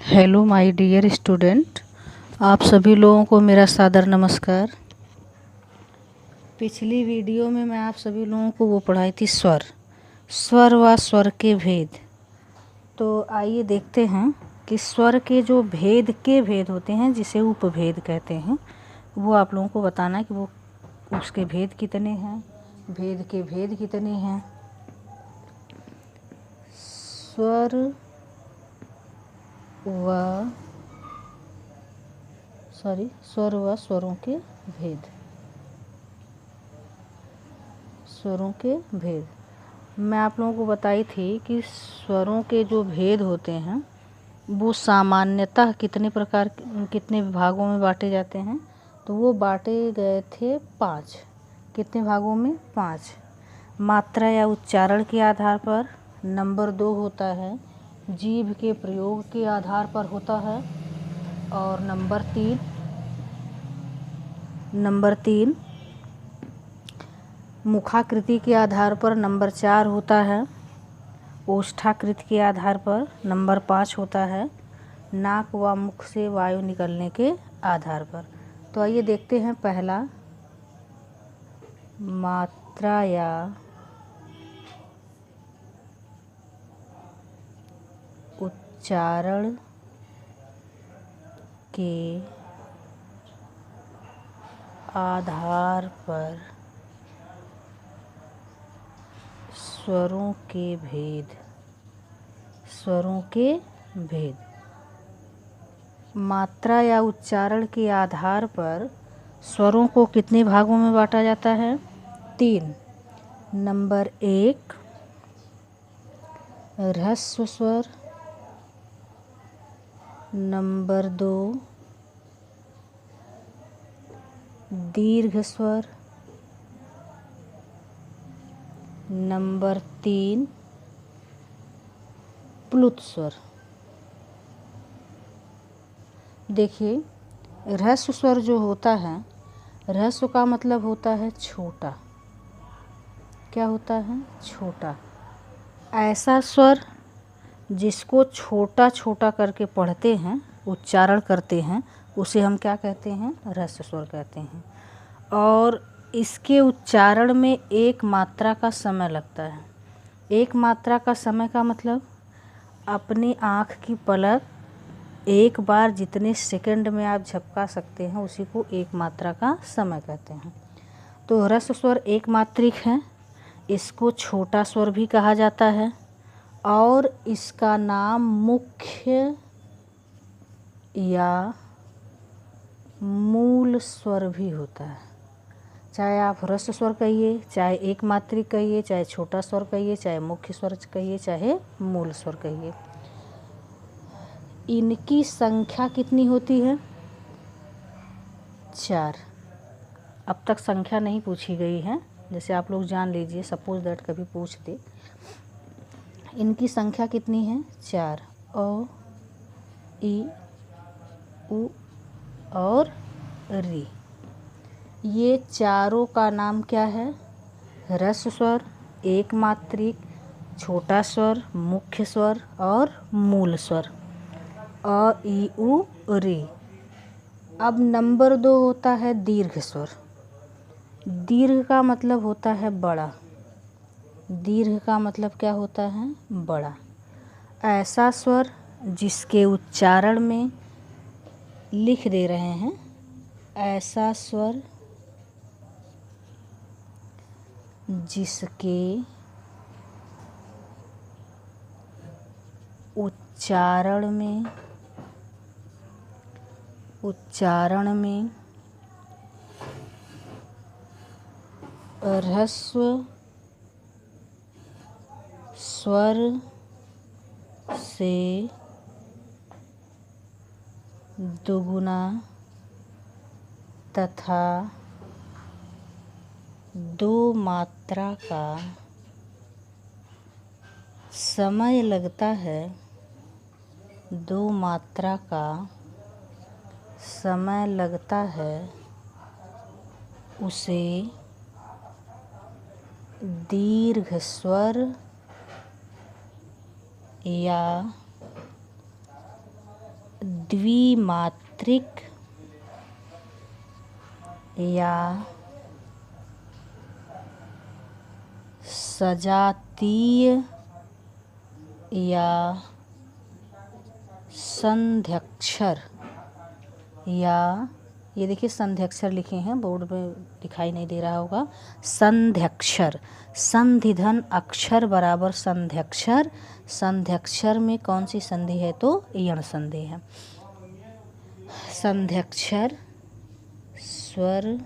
Hello my dear student, आप सभी लोगों को मेरा सादर नमस्कार। पिछली वीडियो में मैं आप सभी लोगों को वो पढ़ाई थी स्वर व स्वर के भेद। तो आइए देखते हैं कि स्वर के जो भेद होते हैं जिसे उपभेद कहते हैं, वो आप लोगों को बताना है कि वो उसके भेद कितने हैं, भेद के भेद कितने हैं। स्वर व स्वरों के भेद। स्वरों के भेद मैं आप लोगों को बताई थी कि स्वरों के जो भेद होते हैं वो सामान्यतः कितने विभागों में बांटे जाते हैं। तो वो बांटे गए थे 5। कितने भागों में? 5। मात्रा या उच्चारण के आधार पर। नंबर 2 होता है जीभ के प्रयोग के आधार पर होता है। और नंबर तीन मुखाकृति के आधार पर। नंबर 4 होता है ओष्ठाकृति के आधार पर। नंबर 5 होता है नाक व मुख से वायु निकलने के आधार पर। तो आइए देखते हैं पहला, मात्रा या उच्चारण के आधार पर स्वरों के भेद। स्वरों के भेद। मात्रा या उच्चारण के आधार पर स्वरों को कितने भागों में बांटा जाता है? 3। नंबर 1 ह्रस्व स्वर। नंबर 2 दीर्घ स्वर। नंबर 3 प्लुत स्वर। देखिए, ह्रस्व स्वर जो होता है, ह्रस्व का मतलब होता है छोटा। क्या होता है? छोटा। ऐसा स्वर जिसको छोटा छोटा करके पढ़ते हैं, उच्चारण करते हैं, उसे हम क्या कहते हैं? ह्रस्व स्वर कहते हैं। और इसके उच्चारण में एक मात्रा का समय लगता है। एक मात्रा का समय का मतलब अपनी आँख की पलक एक बार जितने सेकंड में आप झपका सकते हैं उसी को एक मात्रा का समय कहते हैं। तो ह्रस्व स्वर एक मात्रिक है। इसको छोटा स्वर भी कहा जाता है और इसका नाम मुख्य या मूल स्वर भी होता है। चाहे आप ह्रस्व स्वर कहिए, चाहे एक मात्रिक कहिए, चाहे छोटा स्वर कहिए, चाहे मुख्य स्वर कहिए, चाहे मूल स्वर कहिए। इनकी संख्या कितनी होती है? 4। अब तक संख्या नहीं पूछी गई है, जैसे आप लोग जान लीजिए, सपोज दैट कभी पूछ दे। इनकी संख्या कितनी है? 4। अ, ई, उ और री। ये चारों का नाम क्या है? ह्रस्व स्वर, एक मात्रिक, छोटा स्वर, मुख्य स्वर और मूल स्वर। अ, ई, उ, री। अब नंबर 2 होता है दीर्घ स्वर। दीर्घ का मतलब होता है बड़ा। दीर्घ का मतलब क्या होता है? बड़ा। ऐसा स्वर जिसके उच्चारण में लिख दे रहे हैं, ऐसा स्वर जिसके उच्चारण में ह्रस्व स्वर से दुगुना तथा 2 मात्रा का समय लगता है। 2 मात्रा का समय लगता है, उसे दीर्घ स्वर या द्विमात्रिक या सजातीय या संध्यक्षर या, ये देखिए संध्यक्षर लिखे हैं, बोर्ड में दिखाई नहीं दे रहा होगा, संध्यक्षर, संधिधन अक्षर बराबर संध्यक्षर, संध्यक्षर में कौन सी संधि है तो यण संधि है। संध्यक्षर स्वर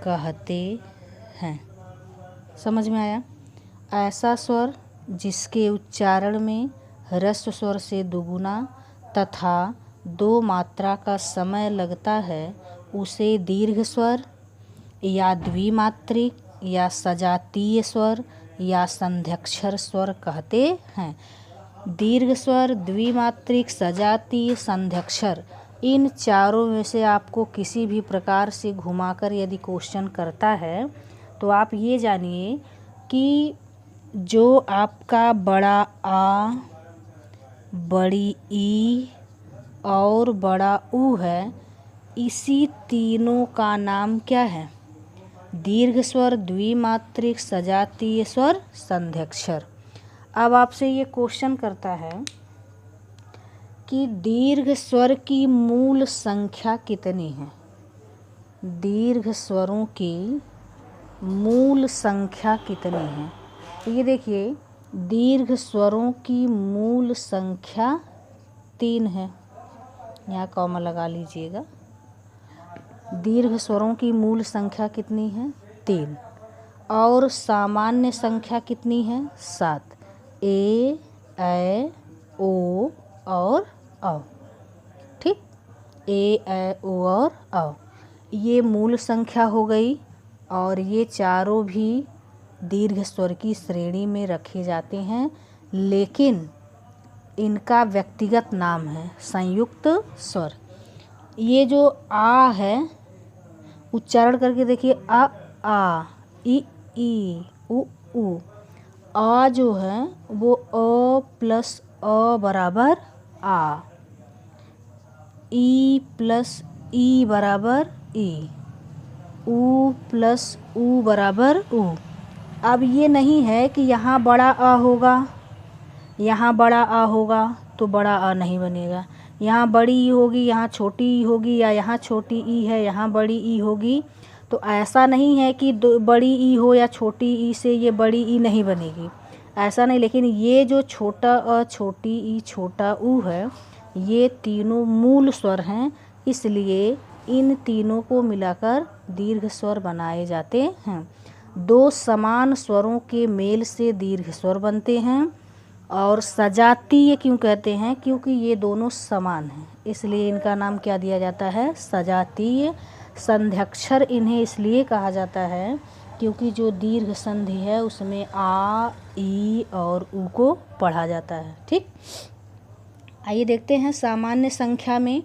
कहते हैं। समझ में आया? ऐसा स्वर जिसके उच्चारण में ह्रस्व स्वर से दुगुना तथा 2 मात्रा का समय लगता है उसे दीर्घ स्वर या द्विमात्रिक या सजातीय स्वर या संध्यक्षर स्वर कहते हैं। दीर्घ स्वर, द्विमात्रिक, सजातीय, संध्यक्षर, इन चारों में से आपको किसी भी प्रकार से घुमाकर यदि क्वेश्चन करता है तो आप ये जानिए कि जो आपका बड़ा आ, बड़ी ई और बड़ा ऊ है, इसी तीनों का नाम क्या है? दीर्घ स्वर, द्विमात्रिक, सजातीय स्वर, संध्यक्षर। अब आपसे ये क्वेश्चन करता है कि दीर्घ स्वर की मूल संख्या कितनी है? दीर्घ स्वरों की मूल संख्या कितनी है? तो ये देखिए, दीर्घ स्वरों की मूल संख्या 3 है। यहाँ कॉमा लगा लीजिएगा। दीर्घ स्वरों की मूल संख्या कितनी है? 3। और सामान्य संख्या कितनी है? 7। ए, ऐ, ओ और औ। ठीक, ए, ऐ, ओ और औ, ये मूल संख्या हो गई। और ये चारों भी दीर्घ स्वर की श्रेणी में रखे जाते हैं, लेकिन इनका व्यक्तिगत नाम है संयुक्त स्वर। ये जो आ है, उच्चारण करके देखिए, आ, ई, उ। आ जो है वो अ प्लस अ बराबर आ, ई प्लस ई बराबर ई, ऊ प्लस ऊ बराबर ऊ। अब ये नहीं है कि यहाँ बड़ा आ होगा, यहाँ बड़ा आ होगा तो बड़ा आ नहीं बनेगा, यहाँ बड़ी ई होगी, यहाँ छोटी ई होगी, या यहाँ छोटी ई है, यहाँ बड़ी ई होगी। तो ऐसा नहीं है कि बड़ी ई हो या छोटी ई से ये बड़ी ई नहीं बनेगी, ऐसा नहीं। लेकिन ये जो छोटा अ, छोटी ई, छोटा ऊ है, ये तीनों मूल स्वर हैं, इसलिए इन तीनों को मिलाकर दीर्घ स्वर बनाए जाते हैं। 2 समान स्वरों के मेल से दीर्घ स्वर बनते हैं। और सजातीय क्यों कहते हैं? क्योंकि ये दोनों समान हैं, इसलिए इनका नाम क्या दिया जाता है? सजातीय। संध्यक्षर इन्हें इसलिए कहा जाता है क्योंकि जो दीर्घ संधि है उसमें आ, ई और ऊ को पढ़ा जाता है। ठीक, आइए देखते हैं सामान्य संख्या में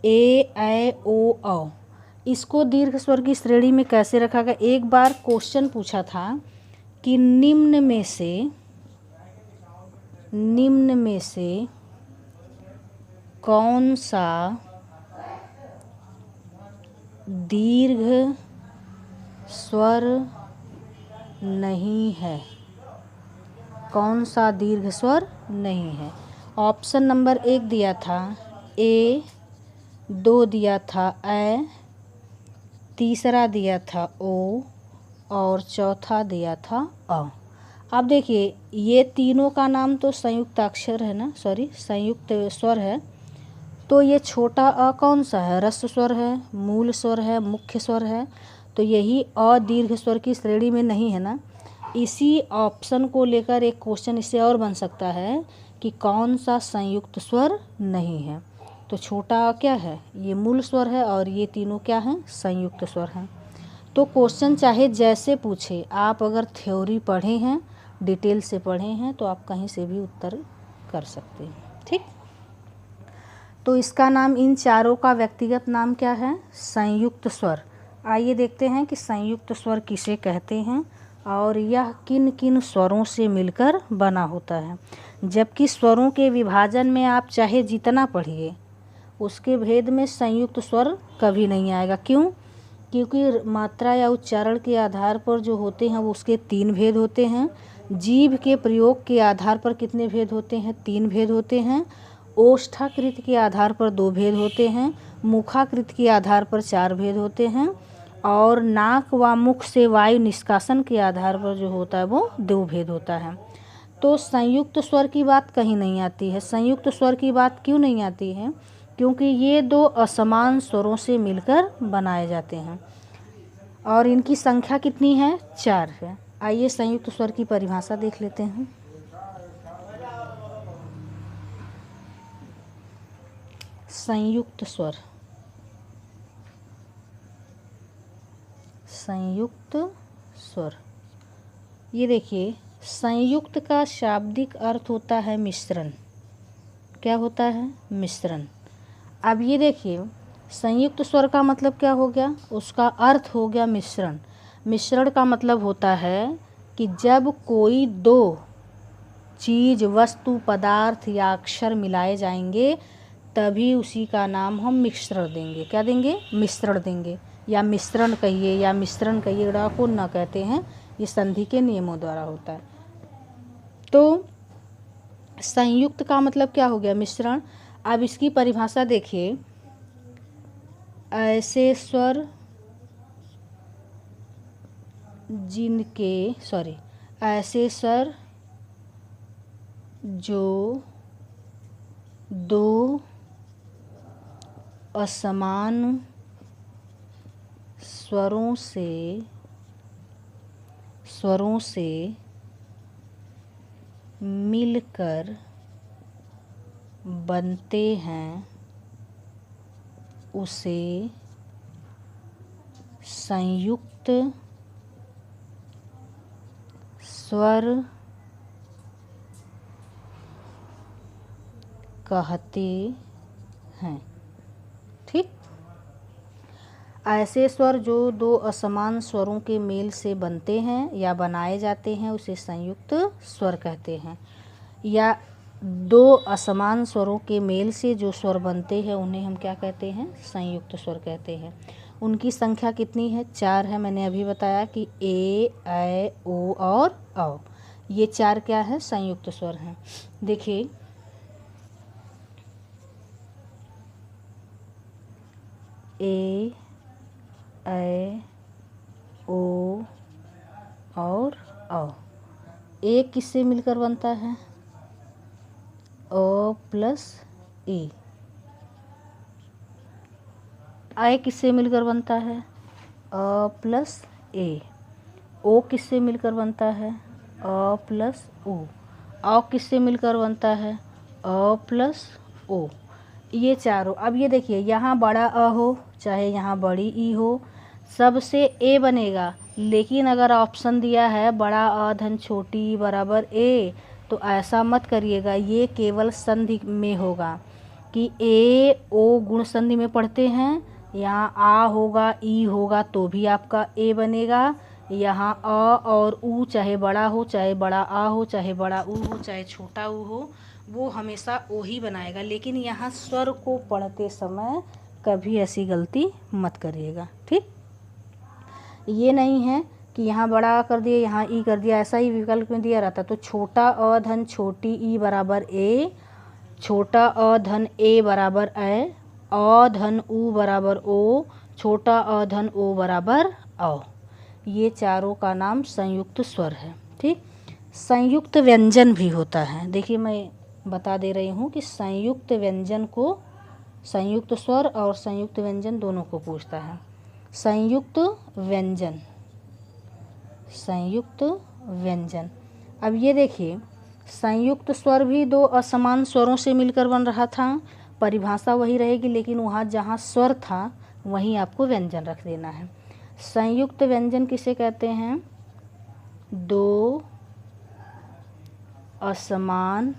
ए, ऐ, ओ, औ, इसको दीर्घ स्वर की श्रेणी में कैसे रखा गया? एक बार क्वेश्चन पूछा था कि निम्न में से कौन सा दीर्घ स्वर नहीं है? कौन सा दीर्घ स्वर नहीं है? ऑप्शन नंबर 1 दिया था ए, 2 दिया था ऐ, तीसरा दिया था ओ और चौथा दिया था अ। अब देखिए, ये तीनों का नाम तो संयुक्त अक्षर है ना, संयुक्त स्वर है। तो ये छोटा अ कौन सा है? ह्रस्व स्वर है, मूल स्वर है, मुख्य स्वर है। तो यही अ दीर्घ स्वर की श्रेणी में नहीं है ना। इसी ऑप्शन को लेकर एक क्वेश्चन इससे और बन सकता है कि कौन सा संयुक्त स्वर नहीं है। तो छोटा अ क्या है? ये मूल स्वर है और ये तीनों क्या हैं? संयुक्त स्वर हैं। तो क्वेश्चन चाहे जैसे पूछे, आप अगर थ्योरी पढ़े हैं, डिटेल से पढ़े हैं, तो आप कहीं से भी उत्तर कर सकते हैं। ठीक, तो इसका नाम, इन चारों का व्यक्तिगत नाम क्या है? संयुक्त स्वर। आइए देखते हैं कि संयुक्त स्वर किसे कहते हैं। और यह किन किन स्वरों से मिलकर बना होता है। जबकि स्वरों के विभाजन में आप चाहे जितना पढ़िए, उसके भेद में संयुक्त स्वर कभी नहीं आएगा। क्यों? क्योंकि मात्रा या उच्चारण के आधार पर जो होते हैं वो उसके 3 भेद होते हैं। जीभ के प्रयोग के आधार पर कितने भेद होते हैं? 3 भेद होते हैं। ओष्ठाकृत के आधार पर 2 भेद होते हैं। मुखाकृत के आधार पर 4 भेद होते हैं। और नाक व मुख से वायु निष्कासन के आधार पर जो होता है वो 2 भेद होता है। तो संयुक्त स्वर की बात कहीं नहीं आती है। संयुक्त स्वर की बात क्यों नहीं आती है? क्योंकि ये 2 असमान स्वरों से मिलकर बनाए जाते हैं और इनकी संख्या कितनी है? 4 है। आइए संयुक्त स्वर की परिभाषा देख लेते हैं। संयुक्त स्वर, संयुक्त स्वर, ये देखिए, संयुक्त का शाब्दिक अर्थ होता है मिश्रण। क्या होता है? मिश्रण। अब ये देखिए, संयुक्त स्वर का मतलब क्या हो गया? उसका अर्थ हो गया मिश्रण। मिश्रण का मतलब होता है कि जब कोई 2 चीज़, वस्तु, पदार्थ या अक्षर मिलाए जाएंगे तभी उसी का नाम हम मिश्रण देंगे। क्या देंगे? मिश्रण देंगे, या मिश्रण कहिए या मिश्रण कहिए, ड़ा को न कहते हैं। ये संधि के नियमों द्वारा होता है। तो संयुक्त का मतलब क्या हो गया? मिश्रण। अब इसकी परिभाषा देखिए, ऐसे स्वर ऐसे स्वर जो 2 असमान स्वरों से मिलकर बनते हैं उसे संयुक्त स्वर कहते हैं। ठीक। ऐसे स्वर जो 2 असमान स्वरों के मेल से बनते हैं या बनाए जाते हैं उसे संयुक्त स्वर कहते हैं। या 2 असमान स्वरों के मेल से जो स्वर बनते हैं उन्हें हम क्या कहते हैं? संयुक्त स्वर कहते हैं। उनकी संख्या कितनी है? 4 है। मैंने अभी बताया कि ए, ऐ, ओ और औ, ये 4 क्या है? संयुक्त स्वर हैं। देखिए, ए, ऐ, ओ और औ। ए किससे मिलकर बनता है? ओ प्लस ए। ऐ किससे मिलकर बनता है? अ प्लस ए। ओ किससे मिलकर बनता है? अ प्लस ओ। औ किससे मिलकर बनता है? अ प्लस ओ। ये चारों। अब ये देखिए, यहाँ बड़ा अ हो चाहे यहाँ बड़ी ई हो, सबसे ए बनेगा। लेकिन अगर ऑप्शन दिया है बड़ा अ धन छोटी ई बराबर ए, तो ऐसा मत करिएगा। ये केवल संधि में होगा कि ए ओ गुण संधि में पढ़ते हैं। यहाँ आ होगा, ई होगा तो भी आपका ए बनेगा। यहाँ अ और ऊ, चाहे बड़ा हो चाहे बड़ा आ हो, चाहे बड़ा ऊ हो चाहे छोटा ऊ हो, वो हमेशा ओ ही बनाएगा। लेकिन यहाँ स्वर को पढ़ते समय कभी ऐसी गलती मत करिएगा। ठीक। ये नहीं है कि यहाँ बड़ा आ कर दिया यहाँ ई कर दिया, ऐसा ही विकल्प में दिया रहता। तो छोटा अ धन छोटी ई बराबर ए, छोटा अ धन ए बराबर ऐ, अ धन ऊ बराबर ओ, छोटा अ धन ओ बराबर औ। ये चारों का नाम संयुक्त स्वर है। ठीक। संयुक्त व्यंजन भी होता है। देखिए, मैं बता दे रही हूँ कि संयुक्त व्यंजन को, संयुक्त स्वर और संयुक्त व्यंजन दोनों को पूछता है। संयुक्त व्यंजन, संयुक्त व्यंजन। अब ये देखिए, संयुक्त स्वर भी 2 असमान स्वरों से मिलकर बन रहा था। परिभाषा वही रहेगी, लेकिन वहाँ जहाँ स्वर था वहीं आपको व्यंजन रख देना है। संयुक्त व्यंजन किसे कहते हैं? 2 असमान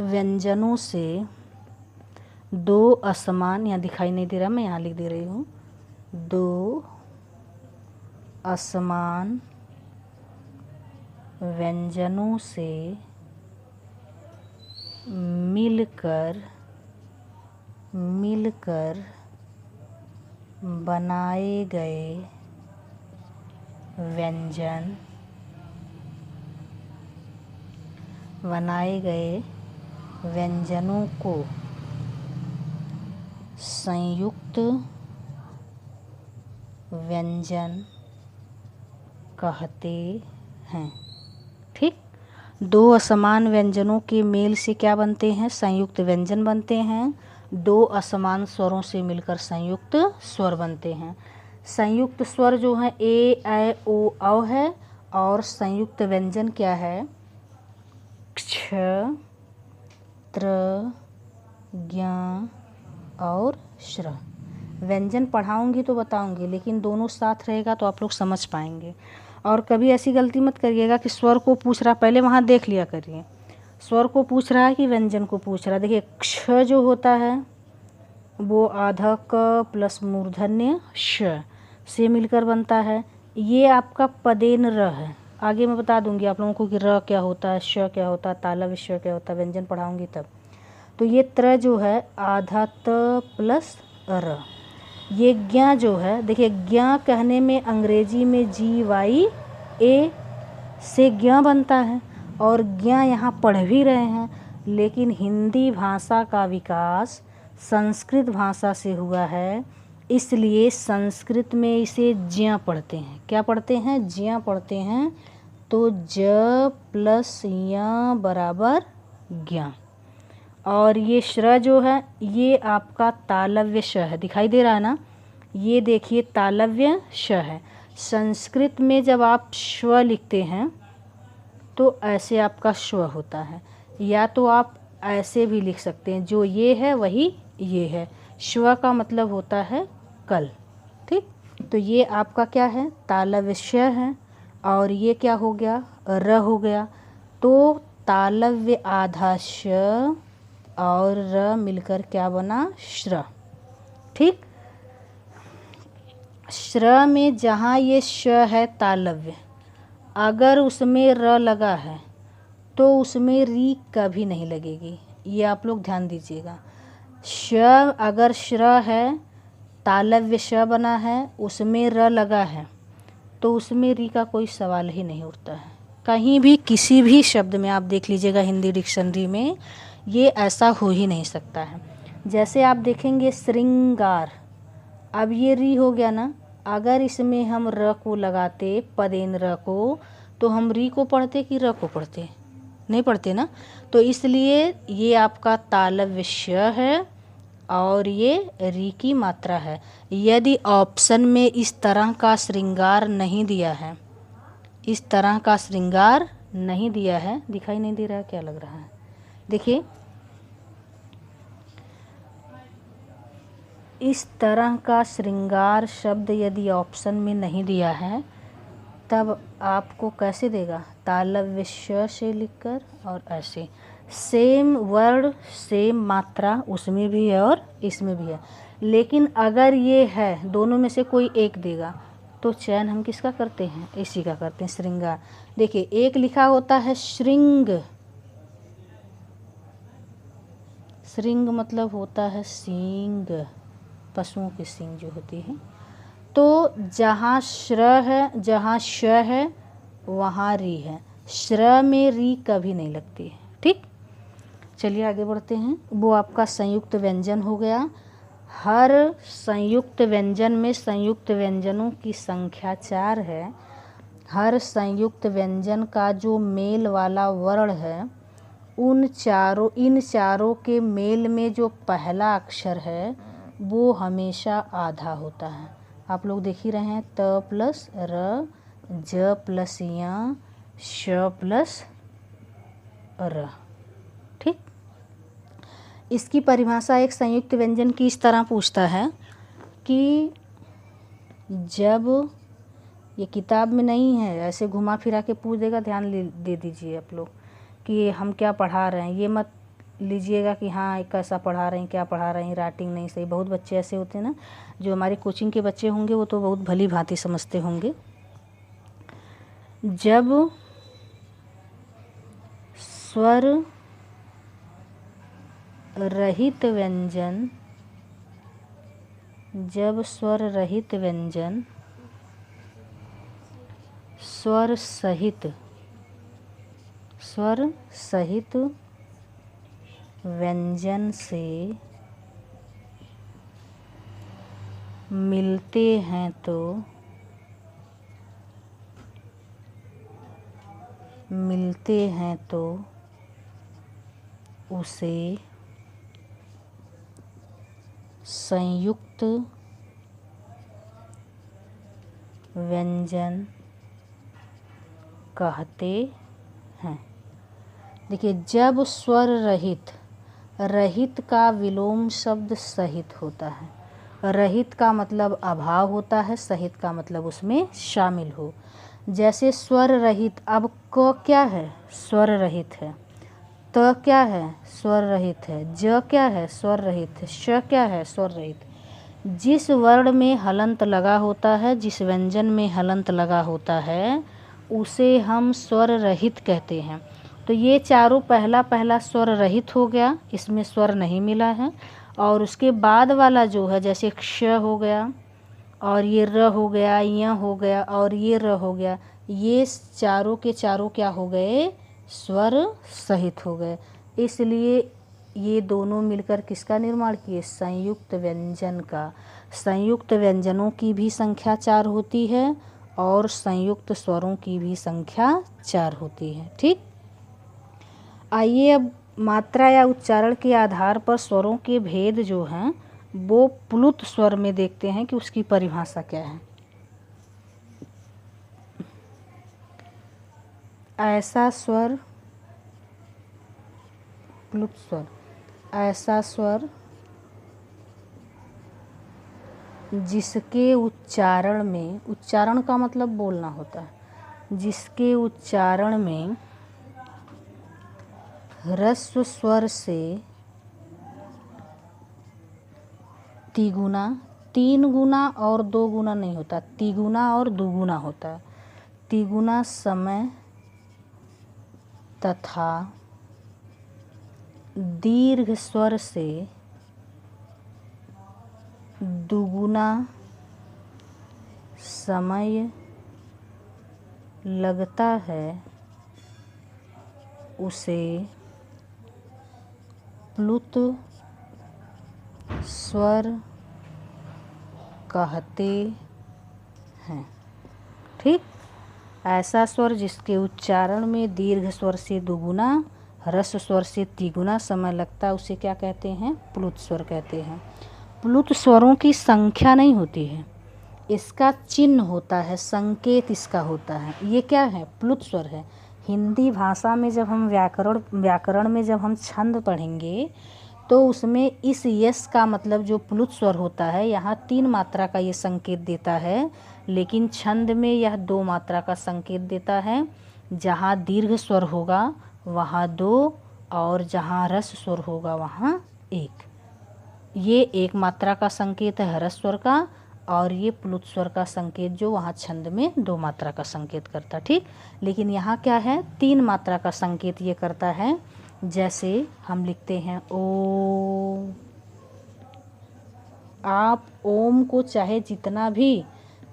व्यंजनों से, 2 असमान, यहाँ दिखाई नहीं दे रहा, मैं यहाँ लिख दे रही हूँ, 2 असमान व्यंजनों से मिलकर बनाए गए व्यंजनों को संयुक्त व्यंजन कहते हैं। ठीक, दो असमान व्यंजनों के मेल से क्या बनते हैं? संयुक्त व्यंजन बनते हैं। दो असमान स्वरों से मिलकर संयुक्त स्वर बनते हैं। संयुक्त स्वर जो है ए, ऐ, ओ, औ है, और संयुक्त व्यंजन क्या है? क्ष, त्र, ज्ञ और श्र। व्यंजन पढ़ाऊंगी तो बताऊंगी, लेकिन दोनों साथ रहेगा तो आप लोग समझ पाएंगे। और कभी ऐसी गलती मत करिएगा कि स्वर को पूछ रहा, पहले वहाँ देख लिया करिए स्वर को पूछ रहा है कि व्यंजन को पूछ रहा है। देखिए क्ष जो होता है वो आधा क प्लस मूर्धन्य श से मिलकर बनता है। ये आपका पदेन र है। आगे मैं बता दूंगी आप लोगों को कि र क्या होता है, श क्या होता है, तालव्य श क्या होता है, व्यंजन पढ़ाऊंगी तब। तो ये त्र जो है आधा त प्लस र। ये ज्ञ जो है, देखिए ज्ञ कहने में अंग्रेजी में GY से ज्ञ बनता है, और ज्ञ यहाँ पढ़ भी रहे हैं, लेकिन हिंदी भाषा का विकास संस्कृत भाषा से हुआ है, इसलिए संस्कृत में इसे ज्ञ पढ़ते हैं। क्या पढ़ते हैं? ज्ञ पढ़ते हैं। तो ज प्लस य बराबर ज्ञ। और ये श्र जो है ये आपका तालव्य श है, दिखाई दे रहा है ना? ये देखिए तालव्य श है। संस्कृत में जब आप श्व लिखते हैं तो ऐसे आपका श्व होता है, या तो आप ऐसे भी लिख सकते हैं, जो ये है वही ये है। श्व का मतलब होता है कल। ठीक, तो ये आपका क्या है? तालव्य श है, और ये क्या हो गया? र हो गया। तो तालव्य आधा श और र मिलकर क्या बना? श्र। ठीक, श्र में जहाँ ये श है तालव्य, अगर उसमें र लगा है तो उसमें री कभी नहीं लगेगी। ये आप लोग ध्यान दीजिएगा। श अगर श्र है, तालव्य श बना है, उसमें र लगा है, तो उसमें री का कोई सवाल ही नहीं उठता है। कहीं भी किसी भी शब्द में आप देख लीजिएगा हिंदी डिक्शनरी में, ये ऐसा हो ही नहीं सकता है। जैसे आप देखेंगे श्रृंगार, अब ये री हो गया ना, अगर इसमें हम र को लगाते, पदेन र को, तो हम री को पढ़ते कि र को पढ़ते? नहीं पढ़ते ना। तो इसलिए ये आपका तालव्य श है और ये री की मात्रा है। यदि ऑप्शन में इस तरह का श्रृंगार नहीं दिया है, इस तरह का श्रृंगार नहीं दिया है, दिखाई नहीं दे रहा है, क्या लग रहा है? देखिए इस तरह का श्रृंगार शब्द यदि ऑप्शन में नहीं दिया है, तब आपको कैसे देगा? तालव्य श से लिखकर और ऐसे। सेम वर्ड सेम मात्रा उसमें भी है और इसमें भी है, लेकिन अगर ये है दोनों में से कोई एक देगा तो चयन हम किसका करते हैं? इसी का करते हैं, श्रृंगार। देखिए एक लिखा होता है श्रृंग, श्रृंग मतलब होता है सींग, पशुओं की सींग जो होती है। तो जहाँ श्र है, जहाँ श है, वहाँ री है। श्र में री कभी नहीं लगती है। ठीक, चलिए आगे बढ़ते हैं। वो आपका संयुक्त व्यंजन हो गया। हर संयुक्त व्यंजन में संयुक्त व्यंजनों की संख्या 4 है। हर संयुक्त व्यंजन का जो मेल वाला वर्ण है, इन चारों के मेल में जो पहला अक्षर है वो हमेशा आधा होता है। आप लोग देख ही रहे हैं, त प्लस र, ज प्लस य, श प्लस र। ठीक, इसकी परिभाषा एक संयुक्त व्यंजन की इस तरह पूछता है कि जब, ये किताब में नहीं है, ऐसे घुमा फिरा के पूछ देगा, ध्यान दे दीजिए आप लोग कि हम क्या पढ़ा रहे हैं। ये मत लीजिएगा कि हाँ कैसा पढ़ा रहे हैं, क्या पढ़ा रहे हैं, राइटिंग नहीं सही। बहुत बच्चे ऐसे होते हैं ना, जो हमारे कोचिंग के बच्चे होंगे वो तो बहुत भली भांति समझते होंगे। जब स्वर रहित व्यंजन स्वर सहित व्यंजन से मिलते हैं तो उसे संयुक्त व्यंजन कहते हैं। देखिए, जब स्वर रहित का विलोम शब्द सहित होता है। रहित का मतलब अभाव होता है, सहित का मतलब उसमें शामिल हो। जैसे स्वर रहित, अब क क्या है? स्वर रहित है। त क्या है? स्वर रहित है। ज क्या है? स्वर रहित है। श क्या है? स्वर रहित। जिस वर्ण में हलंत लगा होता है, जिस व्यंजन में हलंत लगा होता है, उसे हम स्वर रहित कहते हैं। तो ये चारों पहला स्वर रहित हो गया, इसमें स्वर नहीं मिला है। और उसके बाद वाला जो है, जैसे क्ष हो गया और ये र हो गया, य हो गया और ये र हो गया, ये चारों के चारों क्या हो गए? स्वर सहित हो गए। इसलिए ये दोनों मिलकर किसका निर्माण किए? संयुक्त व्यंजन का। संयुक्त व्यंजनों की भी संख्या 4 होती है और संयुक्त स्वरों की भी संख्या 4 होती है। ठीक, आइए अब मात्रा या उच्चारण के आधार पर स्वरों के भेद जो हैं वो प्लुत स्वर में देखते हैं कि उसकी परिभाषा क्या है। ऐसा स्वर, प्लुत स्वर, ऐसा स्वर जिसके उच्चारण में, उच्चारण का मतलब बोलना होता है, जिसके उच्चारण में ह्रस्व स्वर से तिगुना, 3 गुना और 2 गुना नहीं होता, तिगुना और दुगुना होता है। तिगुना समय तथा दीर्घ स्वर से दुगुना समय लगता है, उसे प्लुत स्वर कहते हैं। ठीक, ऐसा स्वर जिसके उच्चारण में दीर्घ स्वर से दुगुना, ह्रस्व स्वर से तिगुना समय लगता है, उसे क्या कहते हैं? प्लुत स्वर कहते हैं। प्लुत स्वरों की संख्या नहीं होती है, इसका चिन्ह होता है, संकेत इसका होता है। ये क्या है? प्लुत स्वर है। हिंदी भाषा में जब हम व्याकरण में जब हम छंद पढ़ेंगे तो उसमें इस यस का मतलब जो प्लुत स्वर होता है, यहाँ 3 मात्रा का ये संकेत देता है, लेकिन छंद में यह 2 मात्रा का संकेत देता है। जहाँ दीर्घ स्वर होगा वहाँ 2 और जहाँ ह्रस्व स्वर होगा वहाँ 1। ये 1 मात्रा का संकेत है ह्रस्व स्वर का, और ये प्लुत स्वर का संकेत जो वहाँ छंद में 2 मात्रा का संकेत करता। ठीक, लेकिन यहाँ क्या है? 3 मात्रा का संकेत ये करता है। जैसे हम लिखते हैं ओम, आप ओम को चाहे जितना भी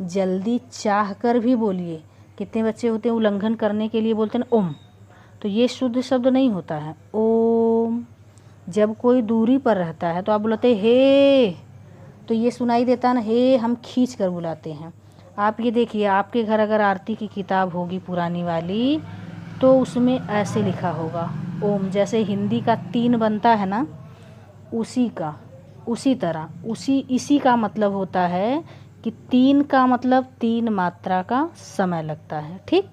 जल्दी चाह कर भी बोलिए, कितने बच्चे होते हैं उल्लंघन करने के लिए बोलते हैं ओम, तो ये शुद्ध शब्द नहीं होता है ओम। जब कोई दूरी पर रहता है तो आप बुलाते हे, तो ये सुनाई देता है ना, हे हम खींच कर बुलाते हैं। आप ये देखिए, आपके घर अगर आरती की किताब होगी पुरानी वाली, तो उसमें ऐसे लिखा होगा ओम, जैसे हिंदी का 3 बनता है ना, उसी तरह इसी का मतलब होता है कि 3 का मतलब 3 मात्रा का समय लगता है। ठीक,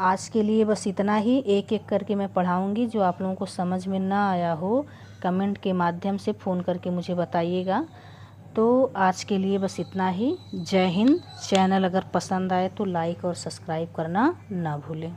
आज के लिए बस इतना ही। एक एक करके मैं पढ़ाऊंगी, जो आप लोगों को समझ में ना आया हो कमेंट के माध्यम से फ़ोन करके मुझे बताइएगा। तो आज के लिए बस इतना ही। जय हिंद। चैनल अगर पसंद आए तो लाइक और सब्सक्राइब करना ना भूलें।